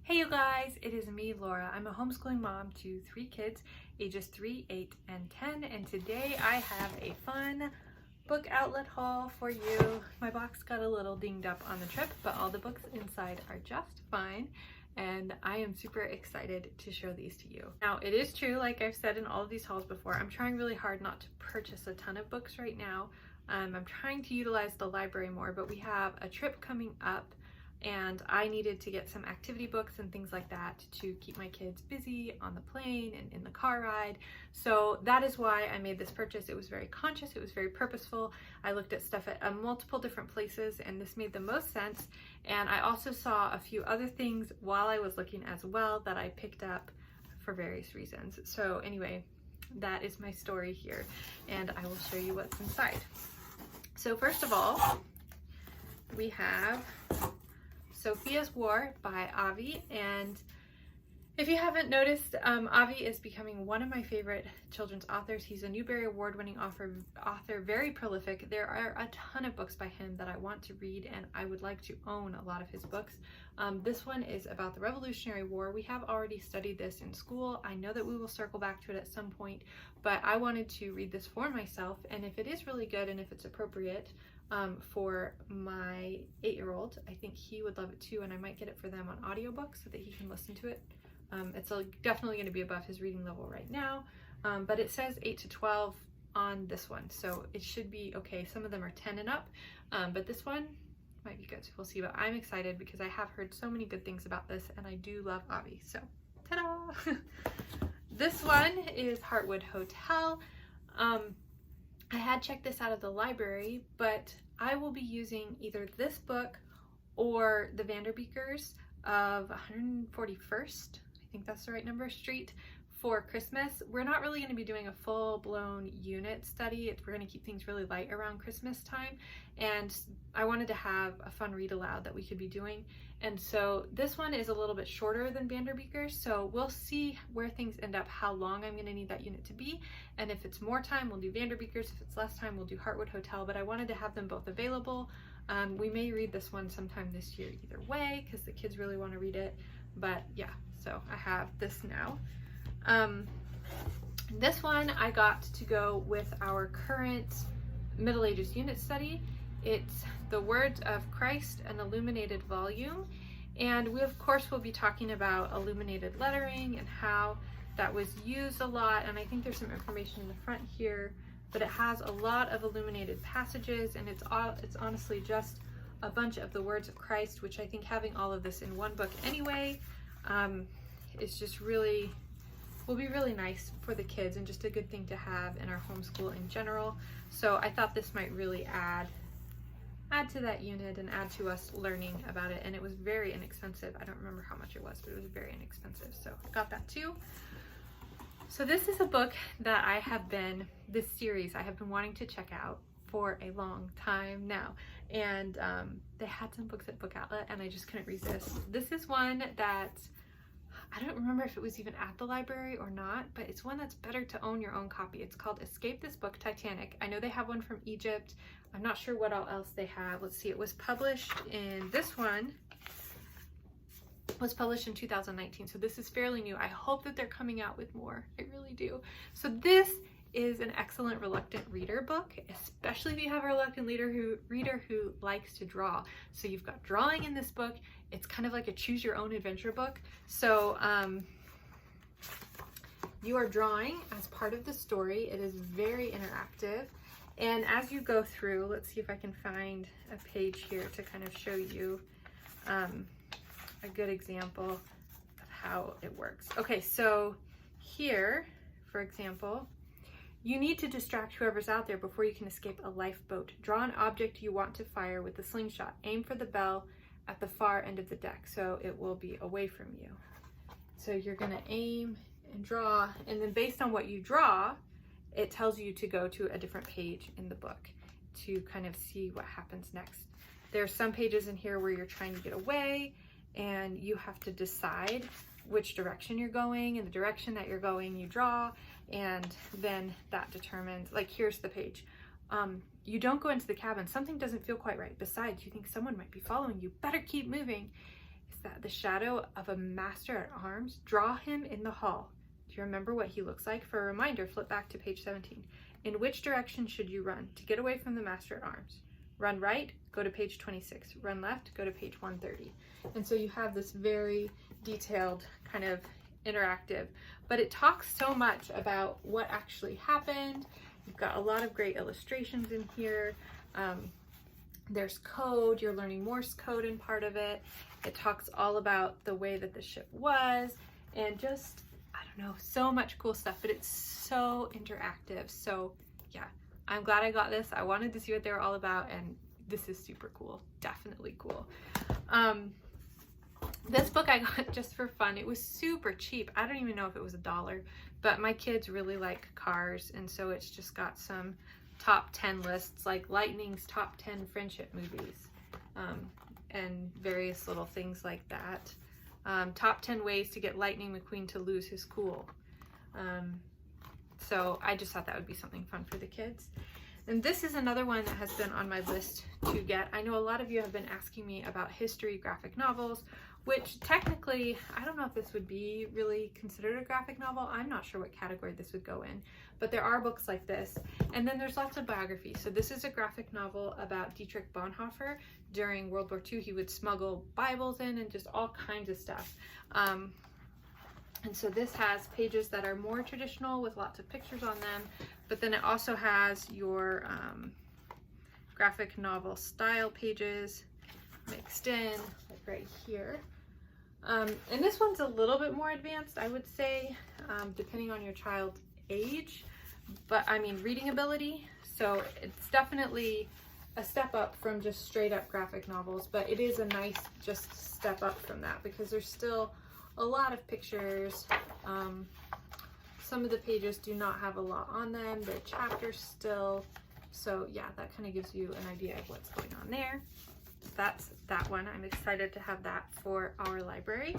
Hey you guys, it is me, Laura. I'm a homeschooling mom to 3 kids, ages 3, 8, and 10, and today I have a fun book outlet haul for you. My box got a little dinged up on the trip, but all the books inside are just fine, and I am super excited to show these to you. Now, it is true, like I've said in all of these hauls before, I'm trying really hard not to purchase a ton of books right now. I'm trying to utilize the library more, but we have a trip coming up and I needed to get some activity books and things like that to keep my kids busy on the plane and in the car ride. So that is why I made this purchase. It was very conscious, it was very purposeful. I looked at stuff at multiple different places and this made the most sense. And I also saw a few other things while I was looking as well that I picked up for various reasons. So anyway, that is my story here and I will show you what's inside. So first of all, we have Sophias War by Avi, and if you haven't noticed, Avi is becoming one of my favorite children's authors. He's a Newbery Award-winning author, very prolific. There are a ton of books by him that I want to read and I would like to own a lot of his books. This one is about the Revolutionary War. We have already studied this in school. I know that we will circle back to it at some point, but I wanted to read this for myself, and if it is really good and if it's appropriate, for my 8-year-old, I think he would love it too, and I might get it for them on audiobook so that he can listen to it. It's definitely going to be above his reading level right now, but it says 8 to 12 on this one, so it should be okay. Some of them are 10 and up, but this one might be good, so we'll see. But I'm excited because I have heard so many good things about this, and I do love Avi, so ta-da! This one is Heartwood Hotel. I had checked this out of the library, but I will be using either this book or the Vanderbeekers of 141st, I think that's the right number, Street, for Christmas. We're not really going to be doing a full-blown unit study. We're going to keep things really light around Christmas time, and I wanted to have a fun read aloud that we could be doing. And so this one is a little bit shorter than Vanderbeekers, so we'll see where things end up, how long I'm going to need that unit to be, and if it's more time, we'll do Vanderbeekers. If it's less time, we'll do Heartwood Hotel, but I wanted to have them both available. We may read this one sometime this year either way, because the kids really want to read it, but yeah, so I have this now. This one I got to go with our current Middle Ages unit study. It's The Words of Christ, an illuminated volume, and we of course will be talking about illuminated lettering and how that was used a lot, and I think there's some information in the front here, but it has a lot of illuminated passages, and it's honestly just a bunch of the words of Christ, which I think having all of this in one book anyway is just really will be really nice for the kids and just a good thing to have in our homeschool in general. So I thought this might really add to that unit and add to us learning about it, and it was very inexpensive. I don't remember how much it was, but it was very inexpensive, so I got that too. So this is a book that this series I have been wanting to check out for a long time now, and they had some books at Book Outlet and I just couldn't resist. This is one that I don't remember if it was even at the library or not, but it's one that's better to own your own copy. It's called Escape This Book, Titanic. I know they have one from Egypt. I'm not sure what else they have. Let's see, it was published in, this one was published in 2019, so this is fairly new. I hope that they're coming out with more. I really do. So this is an excellent reluctant reader book, especially if you have a reluctant reader who likes to draw. So you've got drawing in this book. It's kind of like a choose your own adventure book. So you are drawing as part of the story. It is very interactive. And as you go through, let's see if I can find a page here to kind of show you a good example of how it works. Okay, so here, for example, you need to distract whoever's out there before you can escape a lifeboat. Draw an object you want to fire with a slingshot. Aim for the bell at the far end of the deck, so it will be away from you. So you're gonna aim and draw, and then based on what you draw, it tells you to go to a different page in the book to kind of see what happens next. There's some pages in here where you're trying to get away, and you have to decide which direction you're going, and the direction that you're going you draw, and then that determines, like here's the page. You don't go into the cabin. Something doesn't feel quite right. Besides, you think someone might be following you. Better keep moving. that the shadow of a master at arms, draw him in the hall. Do you remember what he looks like? For a reminder, flip back to page 17. In which direction should you run to get away from the master at arms? Run right, go to page 26. Run left, go to page 130. And so you have this very detailed kind of interactive, but it talks so much about what actually happened. You've got a lot of great illustrations in here. There's code, you're learning Morse code in part of it. It talks all about the way that the ship was, and just, I don't know, so much cool stuff, but it's so interactive. So yeah, I'm glad I got this. I wanted to see what they were all about, and this is super cool, definitely cool. This book I got just for fun. It was super cheap. I don't even know if it was $1, but my kids really like cars, and so it's just got some top 10 lists, like Lightning's top 10 friendship movies, and various little things like that. Top 10 ways to get Lightning McQueen to lose his cool. So I just thought that would be something fun for the kids. And this is another one that has been on my list to get. I know a lot of you have been asking me about history graphic novels, which technically, I don't know if this would be really considered a graphic novel. I'm not sure what category this would go in, but there are books like this. And then there's lots of biographies. So this is a graphic novel about Dietrich Bonhoeffer. During World War II, he would smuggle Bibles in and just all kinds of stuff. And so this has pages that are more traditional with lots of pictures on them, but then it also has your graphic novel style pages mixed in, like right here. And this one's a little bit more advanced, I would say, depending on your child's age, but I mean reading ability. So it's definitely a step up from just straight up graphic novels, but it is a nice just step up from that because there's still a lot of pictures. Some of the pages do not have a lot on them. They're chapters still. So yeah, that kind of gives you an idea of what's going on there. That's that one. I'm excited to have that for our library.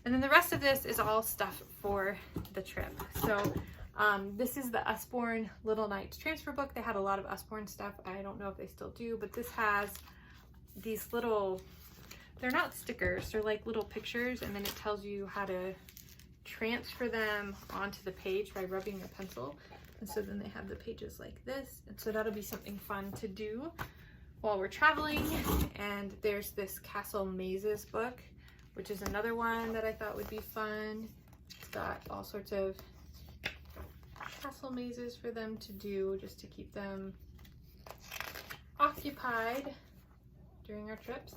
And then the rest of this is all stuff for the trip. So this is the Usborne Little Knights transfer book. They had a lot of Usborne stuff. I don't know if they still do, but this has these little, they're not stickers, they're like little pictures, and then it tells you how to transfer them onto the page by rubbing a pencil. And so then they have the pages like this, and so that'll be something fun to do while we're traveling. And there's this Castle Mazes book, which is another one that I thought would be fun. It's got all sorts of castle mazes for them to do just to keep them occupied during our trips.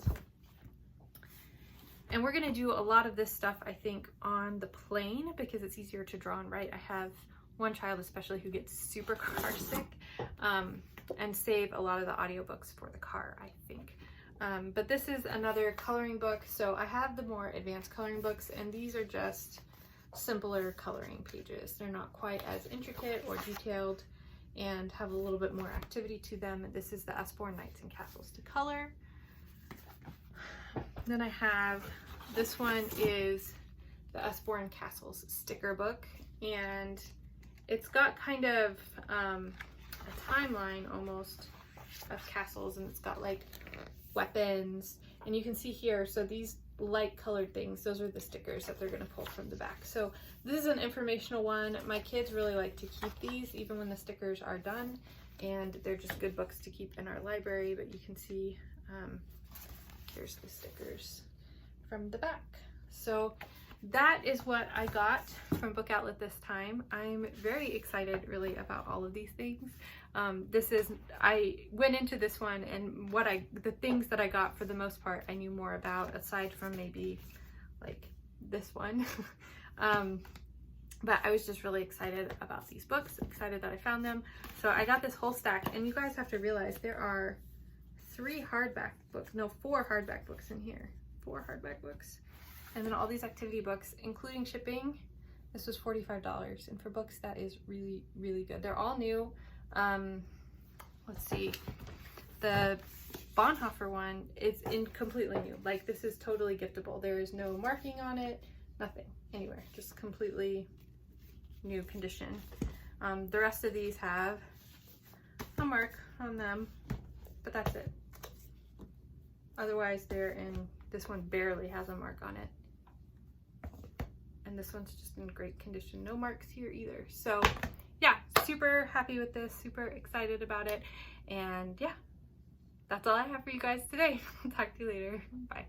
And we're gonna do a lot of this stuff, I think, on the plane because it's easier to draw and write. I have one child especially who gets super car sick, and save a lot of the audiobooks for the car, I think. But this is another coloring book. So I have the more advanced coloring books, and these are just simpler coloring pages. They're not quite as intricate or detailed and have a little bit more activity to them. This is the Usborne Knights and Castles to color. Then I have, this one is the Usborne Castles sticker book, and it's got kind of a timeline almost of castles, and it's got like weapons, and you can see here, so these light colored things, those are the stickers that they're going to pull from the back. So this is an informational one. My kids really like to keep these even when the stickers are done, and they're just good books to keep in our library. But you can see here's the stickers from the back. So that is what I got from Book Outlet this time. I'm very excited really about all of these things. I went into this one, and the things that I got for the most part I knew more about, aside from maybe like this one. But I was just really excited about these books, excited that I found them. So I got this whole stack, and you guys have to realize there are 4 hardback books in here. 4 hardback books. And then all these activity books, including shipping. This was $45, and for books that is really, really good. They're all new. Let's see. The Bonhoeffer one is completely new. Like, this is totally giftable. There is no marking on it, nothing anywhere, just completely new condition. The rest of these have a mark on them, but that's it. Otherwise, they're in This one barely has a mark on it. And this one's just in great condition. No marks here either. So yeah, super happy with this, super excited about it. And yeah, that's all I have for you guys today. Talk to you later. Bye.